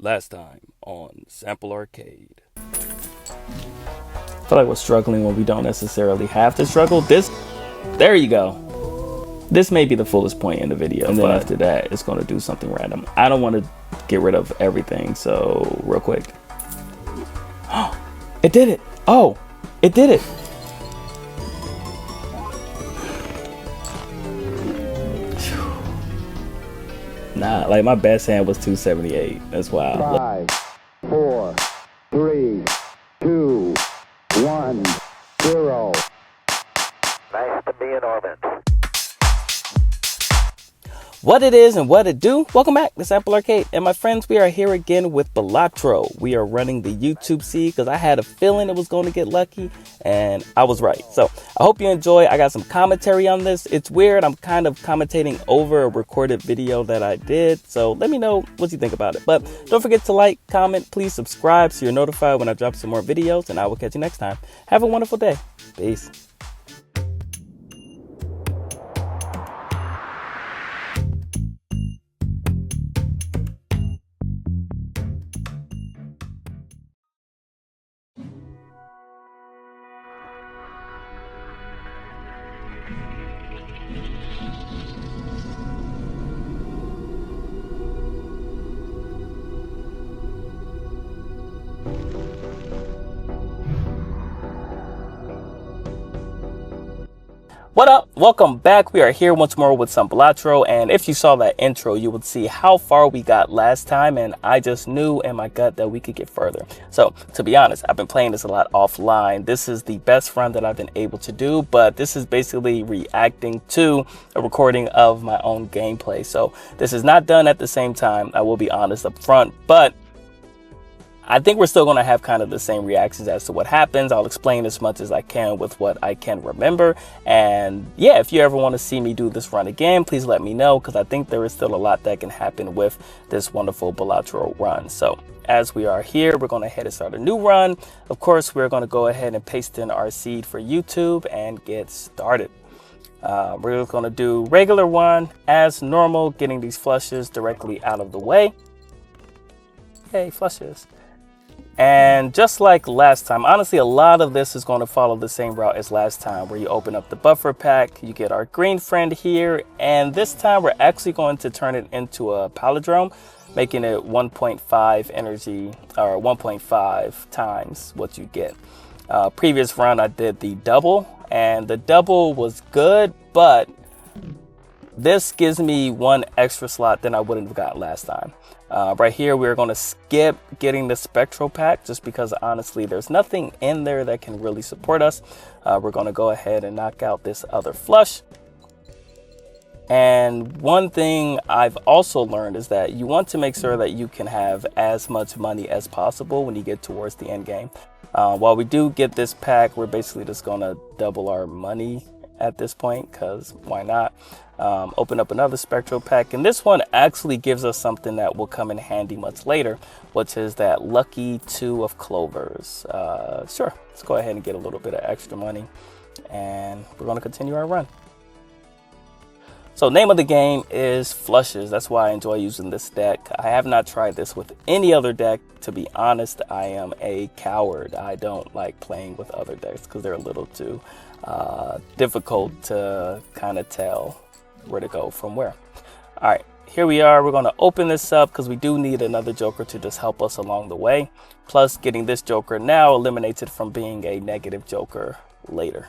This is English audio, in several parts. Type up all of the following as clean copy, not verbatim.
Last time on Sample Arcade. I feel like we're struggling when we don't necessarily have to struggle. There you go. This may be the fullest point in the video, and then after that, it's going to do something random. I don't want to get rid of everything, so real quick. It did it. Oh, it did it. Nah, like my best hand was 278. That's wild. 5, 4, 3, 2, 1, 0. Nice to be in orbit. What it is and what it do. Welcome back to Sample Arcade. And my friends, we are here again with Balatro. We are running the YouTube seed because I had a feeling it was going to get lucky and I was right. So I hope you enjoy. I got some commentary on this. It's weird. I'm kind of commentating over a recorded video that I did. So let me know what you think about it. But don't forget to like, comment, please subscribe so you're notified when I drop some more videos, and I will catch you next time. Have a wonderful day. Peace. What up? Welcome back. We are here once more with some Balatro, and if you saw that intro, you would see how far we got last time, and I just knew in my gut that we could get further. So, to be honest, I've been playing this a lot offline. This is the best run that I've been able to do, but this is basically reacting to a recording of my own gameplay. So, this is not done at the same time, I will be honest up front, but I think we're still going to have kind of the same reactions as to what happens. I'll explain as much as I can with what I can remember. And yeah, if you ever want to see me do this run again, please let me know, because I think there is still a lot that can happen with this wonderful Balatro run. So as we are here, we're going to head and start a new run. Of course, we're going to go ahead and paste in our seed for YouTube and get started. We're going to do regular one as normal, getting these flushes directly out of the way. Yay, flushes. And just like last time, honestly, a lot of this is going to follow the same route as last time, where you open up the buffer pack, you get our green friend here, and this time we're actually going to turn it into a palindrome, making it 1.5 energy, or 1.5 times what you get. Previous run I did the double, and the double was good, but this gives me one extra slot than I wouldn't have got last time. Right here, we're going to skip getting the spectral pack just because honestly, there's nothing in there that can really support us. We're going to go ahead and knock out this other flush. And one thing I've also learned is that you want to make sure that you can have as much money as possible when you get towards the end game. While we do get this pack, we're basically just going to double our money at this point, because why not? Open up another spectral pack, and this one actually gives us something that will come in handy much later, which is that lucky 2 of clovers. Sure, let's go ahead and get a little bit of extra money, and we're going to continue our run. So name of the game is flushes. That's why I enjoy using this deck. I have not tried this with any other deck. To be honest, I am a coward. I don't like playing with other decks because they're a little too difficult to kind of tell where to go from where. All right, here we are. We're going to open this up because we do need another joker to just help us along the way. Plus, getting this joker now eliminates it from being a negative joker later.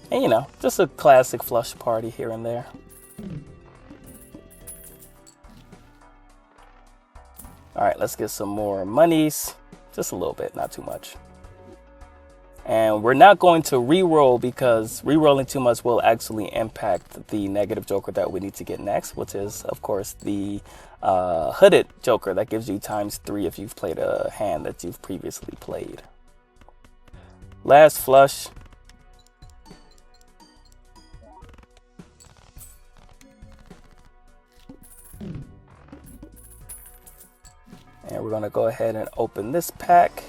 And you know, just a classic flush party here and there. All right, let's get some more monies. Just a little bit, not too much. And we're not going to re-roll because re-rolling too much will actually impact the negative joker that we need to get next, which is, of course, the hooded joker that gives you ×3 if you've played a hand that you've previously played. Last flush. And we're going to go ahead and open this pack.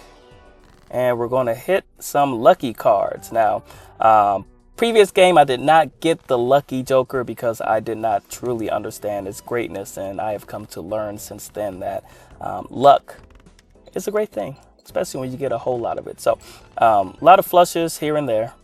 And we're going to hit some lucky cards. Now, previous game, I did not get the lucky joker because I did not truly understand its greatness, and I have come to learn since then that luck is a great thing, especially when you get a whole lot of it. So a lot of flushes here and there.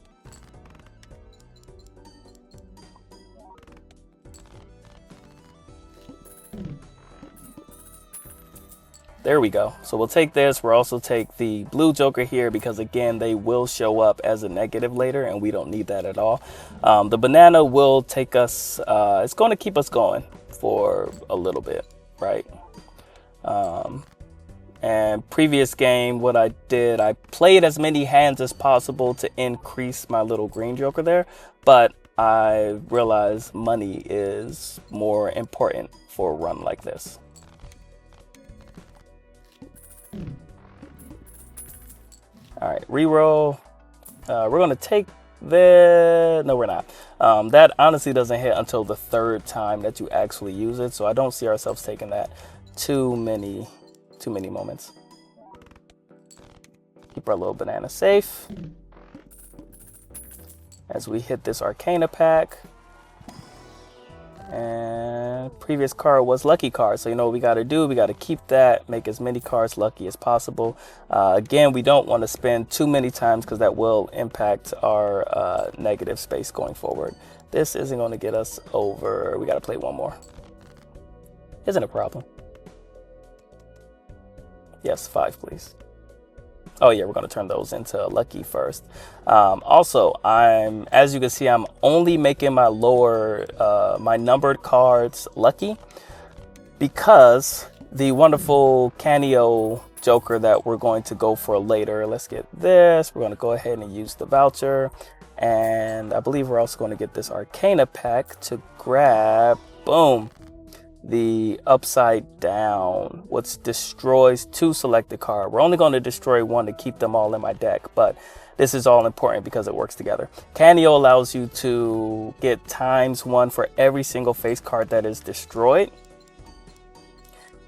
There we go. So we'll take this. We'll also take the blue joker here because, again, they will show up as a negative later, and we don't need that at all. The banana will take us, it's going to keep us going for a little bit, right? And previous game, what I did, I played as many hands as possible to increase my little green joker there, but I realized money is more important for a run like this. All right, reroll. We're gonna take the, no, we're not. That honestly doesn't hit until the third time that you actually use it, so I don't see ourselves taking that too many moments. Keep our little banana safe as we hit this Arcana pack. And previous card was lucky card, so you know what we got to do. We got to keep that, make as many cards lucky as possible. Again, we don't want to spend too many times because that will impact our negative space going forward. This isn't going to get us over. We got to play one more. Isn't a problem. Yes, 5 please. Oh yeah, we're going to turn those into lucky first. Also, as you can see, I'm only making my lower, my numbered cards lucky because the wonderful Canio joker that we're going to go for later. Let's get this. We're going to go ahead and use the voucher. And I believe we're also going to get this Arcana pack to grab, boom, the upside down, which destroys 2 selected cards. We're only going to destroy 1 to keep them all in my deck, but this is all important because it works together. Canio allows you to get ×1 for every single face card that is destroyed.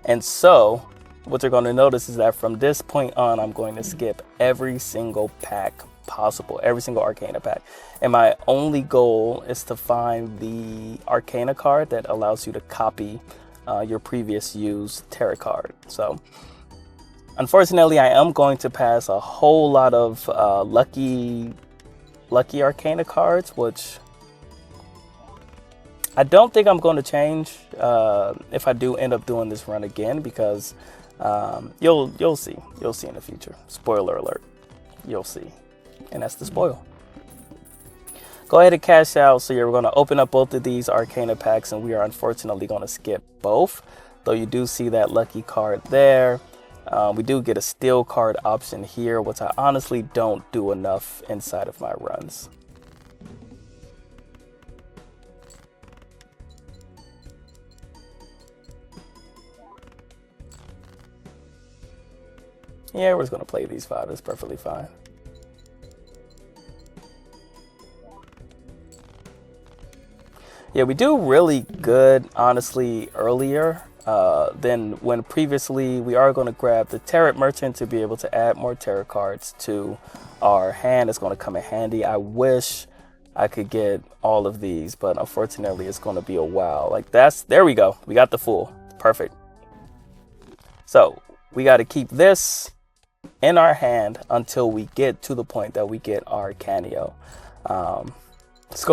And so what you're going to notice is that from this point on, I'm going to skip every single pack possible, every single Arcana pack, and my only goal is to find the Arcana card that allows you to copy your previous used tarot card. So unfortunately, I am going to pass a whole lot of lucky Arcana cards, which I don't think I'm going to change if I do end up doing this run again, because you'll see in the future. Spoiler alert, you'll see. And that's the spoil. Go ahead and cash out. So we're going to open up both of these Arcana packs, and we are unfortunately going to skip both, though you do see that lucky card there. We do get a steal card option here, which I honestly don't do enough inside of my runs. Yeah, we're just going to play these 5. It's perfectly fine. Yeah, we do really good, honestly, earlier than when previously. We are going to grab the Tarot Merchant to be able to add more tarot cards to our hand. It's going to come in handy. I wish I could get all of these, but unfortunately, it's going to be a while. Like there we go. We got the Fool. Perfect. So we got to keep this in our hand until we get to the point that we get our Canio. It's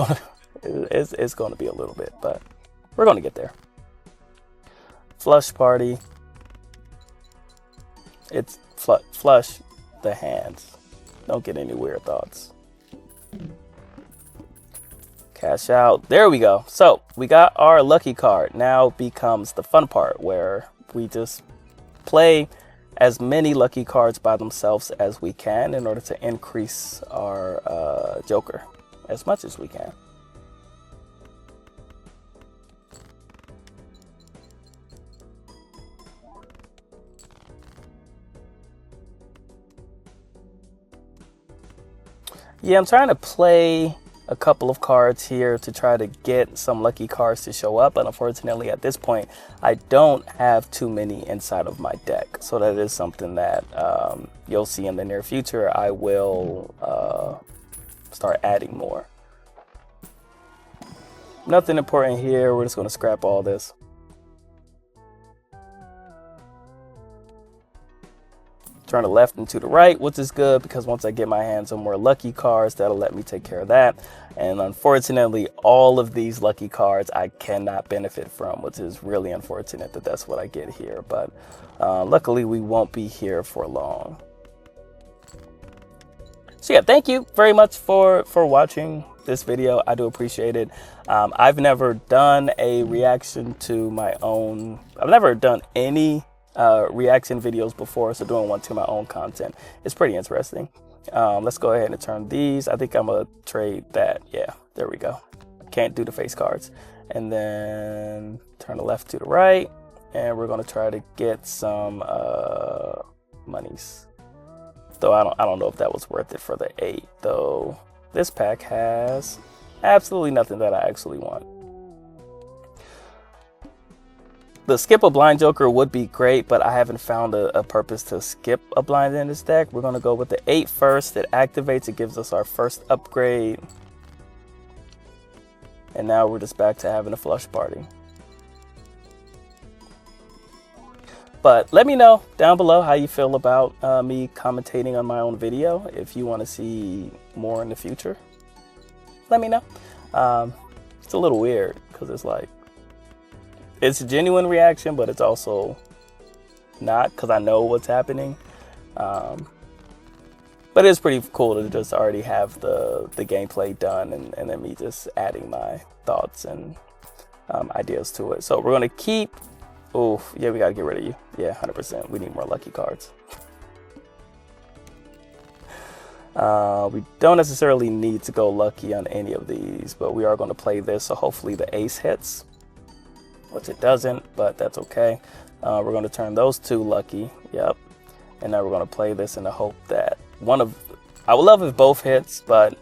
going to be a little bit, but we're going to get there. Flush party. It's flush the hands. Don't get any weird thoughts. Cash out. There we go. So we got our lucky card. Now becomes the fun part where we just play as many lucky cards by themselves as we can in order to increase our joker as much as we can. Yeah, I'm trying to play a couple of cards here to try to get some lucky cards to show up, but unfortunately at this point I don't have too many inside of my deck, so that is something that you'll see in the near future. I will start adding more nothing important here. We're just going to scrap all this. Turn the left and to the right, which is good because once I get my hands on more lucky cards, that'll let me take care of that. And unfortunately, all of these lucky cards I cannot benefit from, which is really unfortunate that that's what I get here. But luckily, we won't be here for long. So yeah, thank you very much for watching this video. I do appreciate it. I've never done a reaction to my own. I've never done any reaction videos before, so doing one to my own content is pretty interesting. Let's go ahead and turn these. I think I'm gonna trade that. Yeah, there we go. Can't do the face cards. And then turn the left to the right, and we're gonna try to get some monies. Though I don't know if that was worth it for the 8. Though this pack has absolutely nothing that I actually want. The skip a blind joker would be great, but I haven't found a purpose to skip a blind in this deck. We're going to go with the 8 first. It activates. It gives us our first upgrade. And now we're just back to having a flush party. But let me know down below how you feel about me commentating on my own video. If you want to see more in the future, let me know. It's a little weird because it's like, it's a genuine reaction, but it's also not because I know what's happening. But it's pretty cool to just already have the gameplay done and then me just adding my thoughts and ideas to it. So we're going to keep... Oh, yeah, we got to get rid of you. Yeah, 100%. We need more lucky cards. We don't necessarily need to go lucky on any of these, but we are going to play this, so hopefully the ace hits. Which it doesn't, but that's okay. We're going to turn those 2 lucky. Yep. And now we're going to play this in the hope that one of... I would love if both hits, but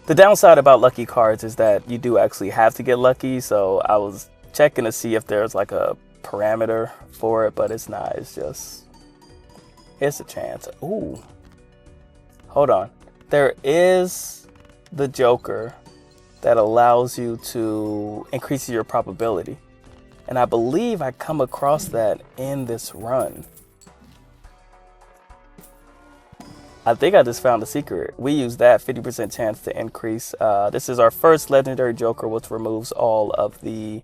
the downside about lucky cards is that you do actually have to get lucky. So I was checking to see if there's like a parameter for it, but it's not. It's just... It's a chance. Ooh. Hold on. There is the Joker that allows you to increase your probability. And I believe I come across that in this run. I think I just found the secret. We use that 50% chance to increase. This is our first legendary Joker, which removes all of the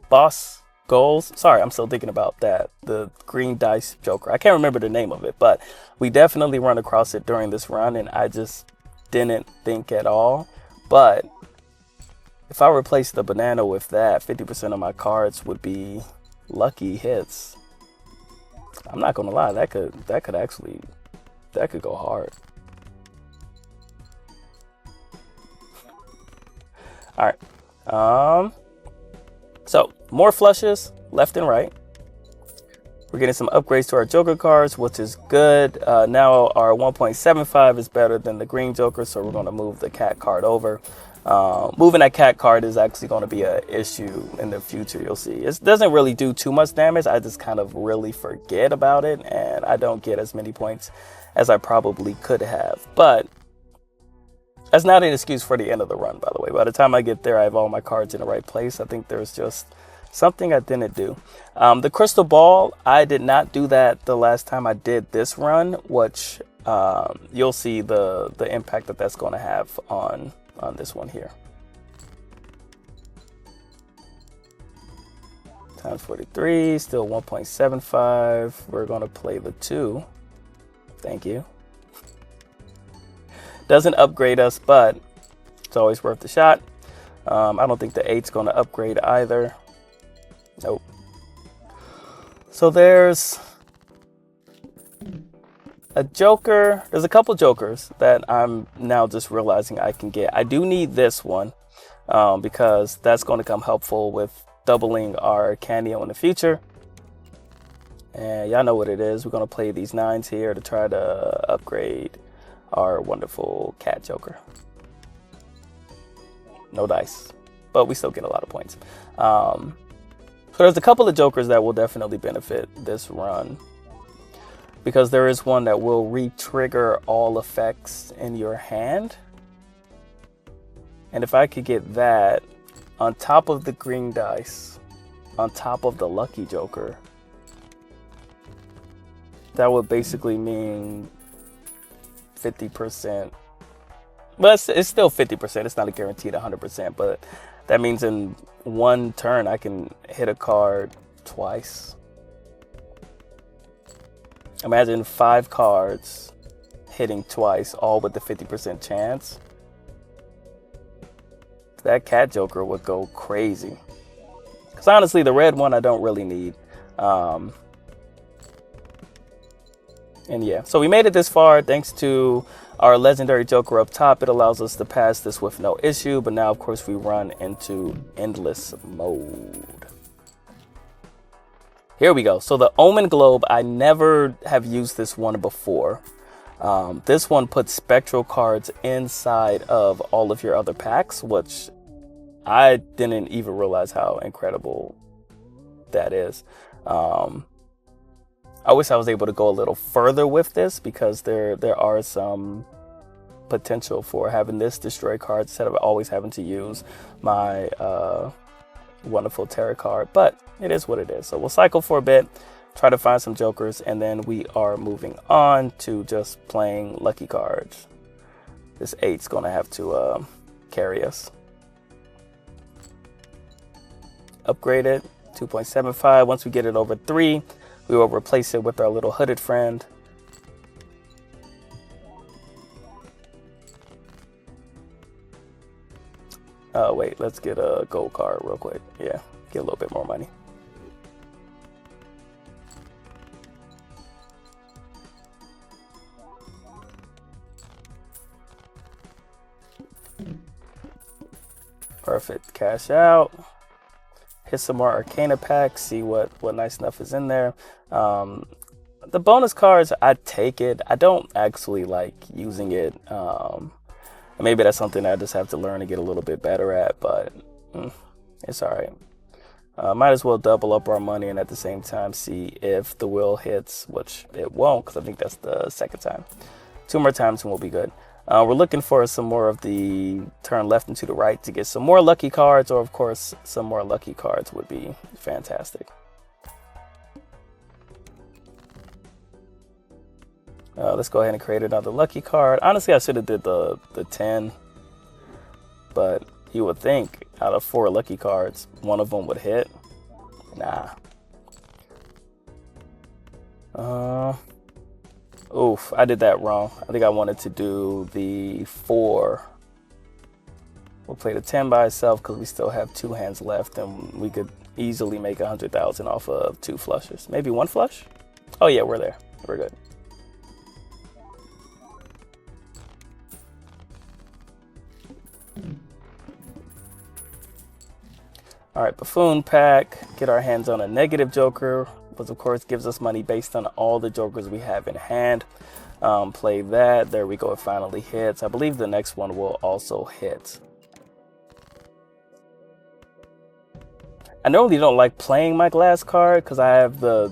boss goals. Sorry, I'm still thinking about that. The green dice Joker. I can't remember the name of it, but we definitely run across it during this run, and I just didn't think at all. But if I replace the banana with that, 50% of my cards would be lucky hits. I'm not gonna lie, that could go hard. All right. So more flushes left and right. We're getting some upgrades to our Joker cards, which is good. Now our 1.75 is better than the green Joker, so we're going to move the cat card over. Moving that cat card is actually going to be an issue in the future, you'll see. It doesn't really do too much damage. I just kind of really forget about it, and I don't get as many points as I probably could have. But that's not an excuse for the end of the run, by the way. By the time I get there, I have all my cards in the right place. I think there's just something I didn't do. The crystal ball, I did not do that the last time I did this run, which you'll see the impact that that's going to have on this one here. Times 43, still 1.75. We're going to play the 2. Thank you. Doesn't upgrade us, but it's always worth the shot. I don't think the 8's going to upgrade either. Nope. So there's a Joker. There's a couple Jokers that I'm now just realizing I can get. I do need this one because that's going to come helpful with doubling our Canio in the future. And y'all know what it is. We're going to play these 9s here to try to upgrade our wonderful cat Joker. No dice, but we still get a lot of points. So there's a couple of Jokers that will definitely benefit this run, because there is one that will re-trigger all effects in your hand. And if I could get that on top of the green dice, on top of the lucky joker, that would basically mean 50%. But it's still 50%. It's not a guaranteed 100%, but that means in one turn I can hit a card twice. Imagine 5 cards hitting twice, all with the 50% chance. That cat joker would go crazy. Because honestly, the red one I don't really need. And yeah, so we made it this far thanks to our legendary joker up top. It allows us to pass this with no issue. But now, of course, we run into endless mode. Here we go. So the Omen Globe, I never have used this one before. This one puts spectral cards inside of all of your other packs, which I didn't even realize how incredible that is. I wish I was able to go a little further with this, because there are some potential for having this destroy cards instead of always having to use my wonderful tarot card. But it is what it is. So we'll cycle for a bit, try to find some jokers, and then we are moving on to just playing lucky cards. This 8's going to have to carry us. Upgrade it, 2.75. Once we get it over 3, we will replace it with our little hooded friend. Wait, let's get a gold card real quick. Yeah, get a little bit more money. Perfect, cash out. Hit some more Arcana packs, see what nice stuff is in there. The bonus cards, I take it. I don't actually like using it. Maybe that's something I just have to learn to get a little bit better at, but it's all right. Might as well double up our money and at the same time see if the wheel hits, which it won't, because I think that's the second time. 2 more times and we'll be good. We're looking for some more of the turn left and to the right to get some more lucky cards, or of course some more lucky cards would be fantastic. Let's go ahead and create another lucky card. Honestly, I should have did the 10, but you would think out of 4 lucky cards, one of them would hit. Nah. Oof, I did that wrong. I think I wanted to do the 4. We'll play the 10 by itself because we still have 2 hands left, and we could easily make 100,000 off of 2 flushes. Maybe 1 flush? Oh yeah, we're there. We're good. All right, Buffoon pack. Get our hands on a negative joker, which of course gives us money based on all the jokers we have in hand. Play that. There we go. It finally hits. I believe the next one will also hit. I normally don't like playing my glass card because I have the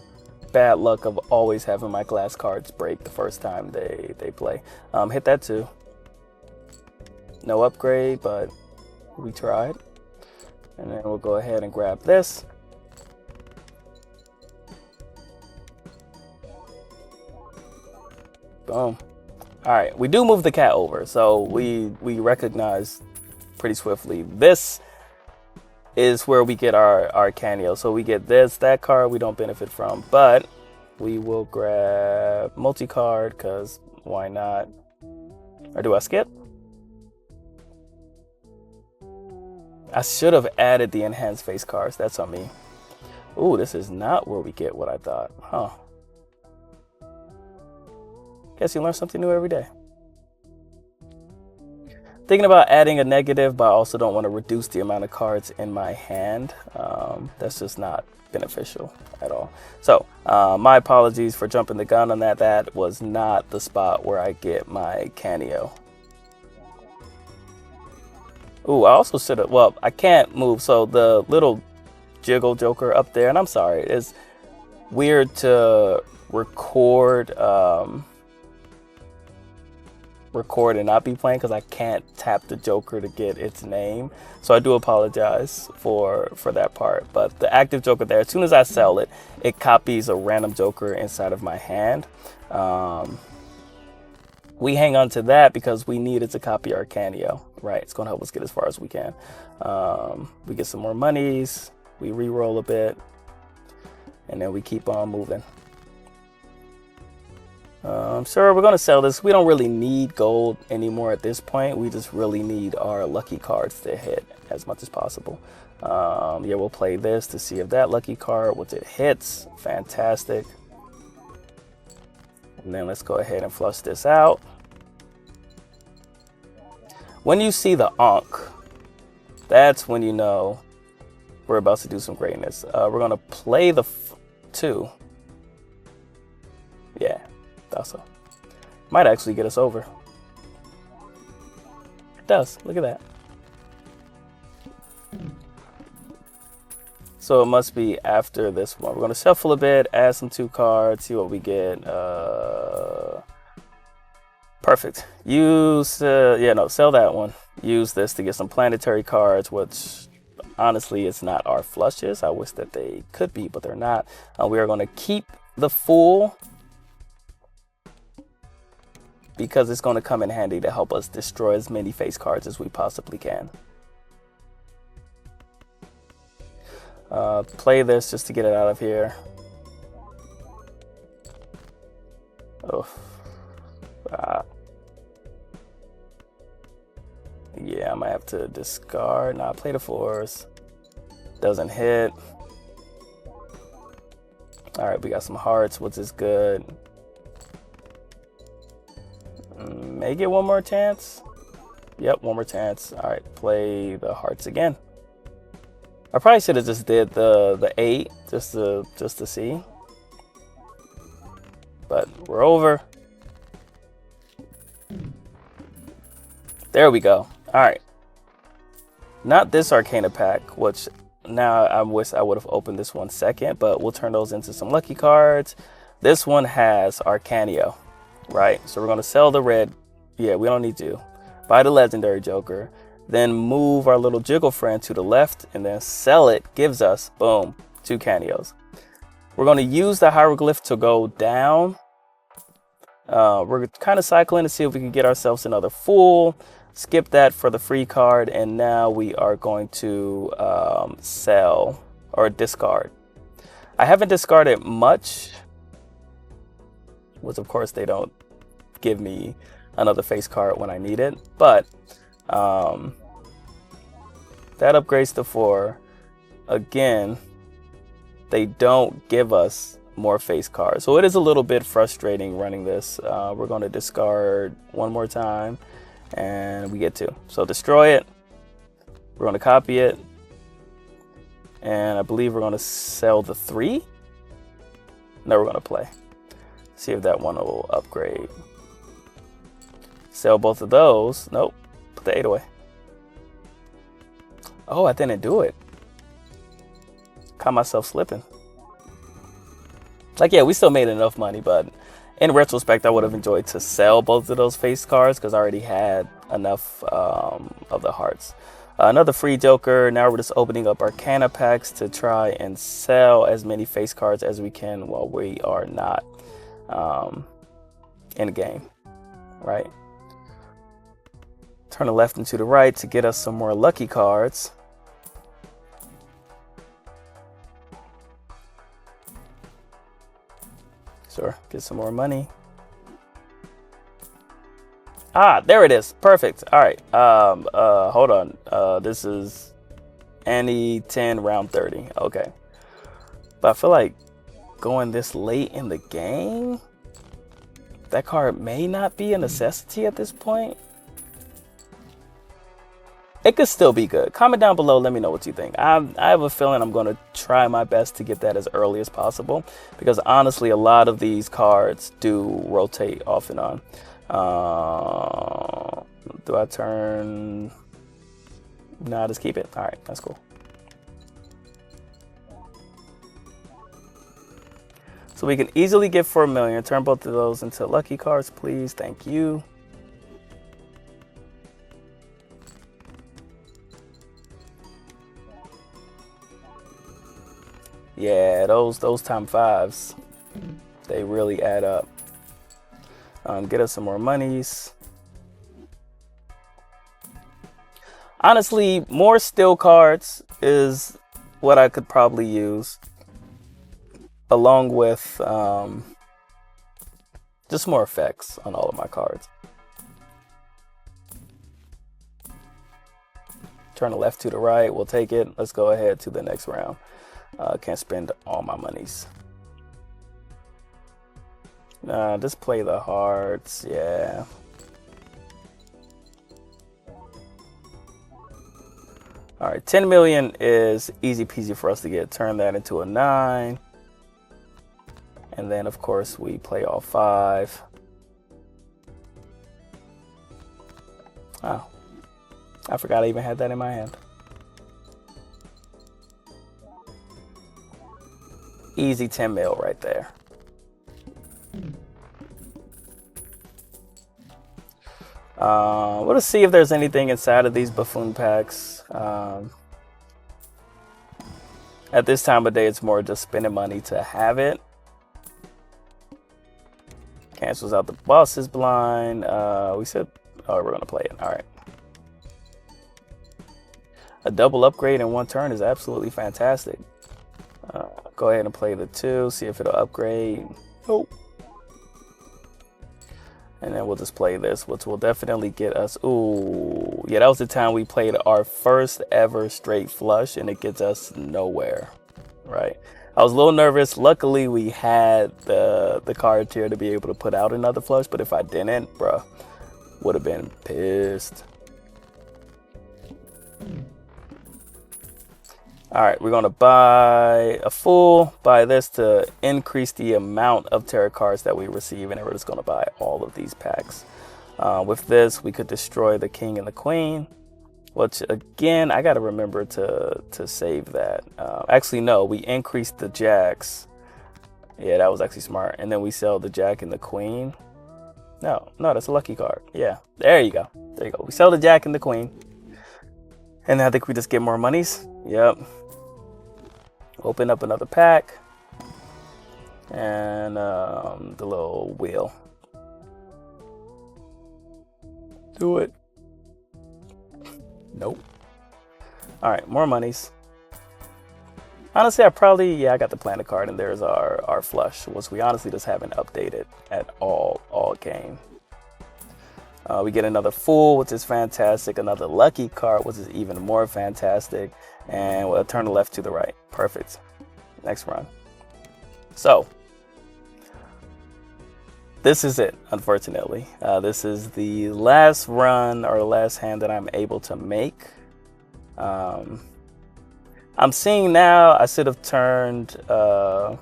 bad luck of always having my glass cards break the first time they play. Hit that too. No upgrade, but we tried. And then we'll go ahead and grab this. Boom. All right, we do move the cat over, so we recognize pretty swiftly. This is where we get our Canio. So we get that card we don't benefit from, but we will grab multi-card because why not? Or do I skip? I should have added the enhanced face cards. That's on me. Ooh, this is not where we get what I thought. Huh. Guess you learn something new every day. Thinking about adding a negative, but I also don't want to reduce the amount of cards in my hand. That's just not beneficial at all. So my apologies for jumping the gun on that. That was not the spot where I get my Canio. Ooh, I also should have, well, I can't move. So the little jiggle joker up there, and I'm sorry, it's weird to record record and not be playing because I can't tap the Joker to get its name. So I do apologize for that part. But the active Joker there, as soon as I sell it, it copies a random Joker inside of my hand. We hang on to that because we need it to copy our Canio, right? It's going to help us get as far as we can. We get some more monies, we re-roll a bit, and then we keep on moving. Sure, we're going to sell this. We don't really need gold anymore at this point. We just really need our lucky cards to hit as much as possible. Yeah, we'll play this to see if that lucky card, once it hits, fantastic. And then let's go ahead and flush this out. When you see the Ankh, that's when you know we're about to do some greatness. We're going to play the 2. Yeah, thought so. Might actually get us over. It does. Look at that. So it must be after this one. We're going to shuffle a bit, add some 2 cards, see what we get. Perfect. Use, yeah, no, sell that one. Use this to get some planetary cards, which honestly it's not our flushes. I wish that they could be, but they're not. We are going to keep the Fool because it's going to come in handy to help us destroy as many face cards as we possibly can. Play this just to get it out of here. Oh. Yeah, I might have to discard. Nah, play the 4s. Doesn't hit. All right, we got some hearts, which is good. May get one more chance. Yep, one more chance. All right, play the hearts again. I probably should have just did the 8 just to see. But we're over. There we go. All right. Not this Arcana pack, which now I wish I would have opened this one second, but we'll turn those into some lucky cards. This one has our Canio, right? So we're going to sell the red. Yeah, we don't need to. Buy the legendary Joker. Then move our little jiggle friend to the left and then sell it. Gives us, boom, 2 Canios. We're going to use the hieroglyph to go down. We're kind of cycling to see if we can get ourselves another Fool. Skip that for the free card, and now we are going to sell or discard. I haven't discarded much, which of course they don't give me another face card when I need it, but that upgrades to 4. Again, they don't give us more face cards, so it is a little bit frustrating running this. We're going to discard one more time and we get 2. So destroy it. We're going to copy it, and I believe we're going to sell the 3. Now we're going to play, see if that one will upgrade. Sell both of those. Nope, put the 8 away. Oh, I didn't do it. Caught myself slipping. Like, yeah, we still made enough money, but in retrospect, I would have enjoyed to sell both of those face cards because I already had enough of the hearts. Another free Joker. Now we're just opening up Arcana packs to try and sell as many face cards as we can while we are not in the game, right? Turn the left and to the right to get us some more lucky cards. Sure, get some more money. Ah, there it is. Perfect. All right. Hold on. This is Annie 10 round 30. Okay. But I feel like going this late in the game, that card may not be a necessity at this point. It could still be good. Comment down below. Let me know what you think. I have a feeling I'm going to try my best to get that as early as possible, because honestly, a lot of these cards do rotate off and on. Do I turn? Nah, just keep it. All right, that's cool. So we can easily get 4 million. Turn both of those into lucky cards, please. Thank you. Yeah, those time fives, they really add up. Get us some more monies. Honestly, more still cards is what I could probably use, along with just more effects on all of my cards. Turn the left to the right, we'll take it. Let's go ahead to the next round. Can't spend all my monies. Just play the hearts, yeah. All right, 10 million is easy peasy for us to get. Turn that into a 9. And then, of course, we play all 5. Oh, I forgot I even had that in my hand. Easy 10 mil right there. Let's see if there's anything inside of these buffoon packs. At this time of day, it's more just spending money to have it. Cancels out the boss's blind. We said, oh, we're gonna play it. All right. A double upgrade in one turn is absolutely fantastic. Go ahead and play the 2, see if it'll upgrade. Nope. And then we'll just play this, which will definitely get us. Ooh, yeah, that was the time we played our first ever straight flush, and it gets us nowhere, right? I was a little nervous. Luckily, we had the card tier to be able to put out another flush, but if I didn't, bruh, would have been pissed. All right, we're gonna buy a full, buy this to increase the amount of tarot cards that we receive, and then we're just gonna buy all of these packs. With this, we could destroy the king and the queen, which again, I gotta remember to save that. Actually, no, we increased the jacks. Yeah, that was actually smart. And then we sell the jack and the queen. No, that's a lucky card. Yeah, there you go. There you go. We sell the jack and the queen. And I think we just get more monies. Yep. Open up another pack. And the little wheel. Do it. Nope. All right, more monies. Honestly, I got the planet card, and there's our flush, which we honestly just haven't updated at all game. We get another full, which is fantastic. Another lucky card, which is even more fantastic. And we'll turn the left to the right. Perfect. Next run. So, this is it, unfortunately. This is the last run or the last hand that I'm able to make. I'm seeing now I should have turned... yeah,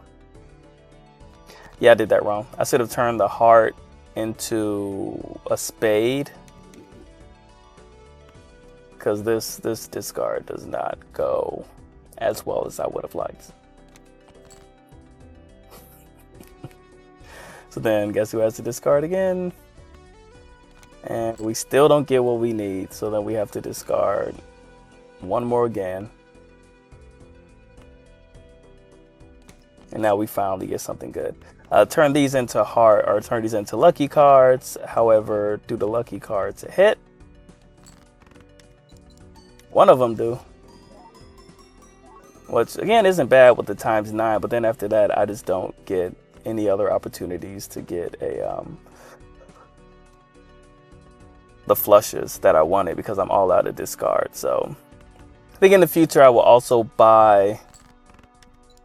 I did that wrong. I should have turned the heart into a spade, because this discard does not go as well as I would have liked. So then guess who has to discard again? And we still don't get what we need, so then we have to discard one more again. And now we finally get something good. Turn these into heart, or turn these into lucky cards. However, do the lucky cards hit? One of them do. Which again isn't bad with the ×9, but then after that I just don't get any other opportunities to get the flushes that I wanted, because I'm all out of discard. So I think in the future I will also buy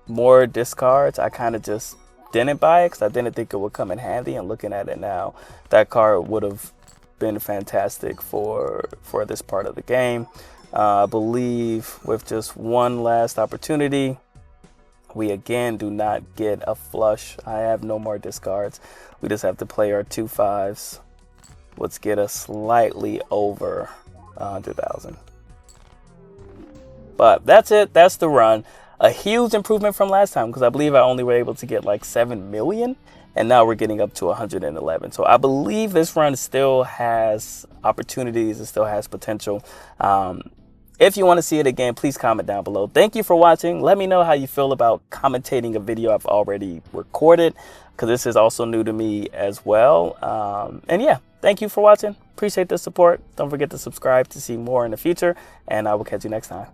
more discards. I kind of just didn't buy it because I didn't think it would come in handy, and looking at it now, that card would have been fantastic for this part of the game. I believe with just one last opportunity, we again do not get a flush. I have no more discards. We just have to play our 2 5s, which get us slightly over 100,000. But that's it. That's the run. A huge improvement from last time, because I believe I only were able to get like 7 million, and now we're getting up to 111. So I believe this run still has opportunities. It still has potential. If you want to see it again, please comment down below. Thank you for watching. Let me know how you feel about commentating a video I've already recorded, because this is also new to me as well. And yeah, thank you for watching. Appreciate the support. Don't forget to subscribe to see more in the future, and I will catch you next time.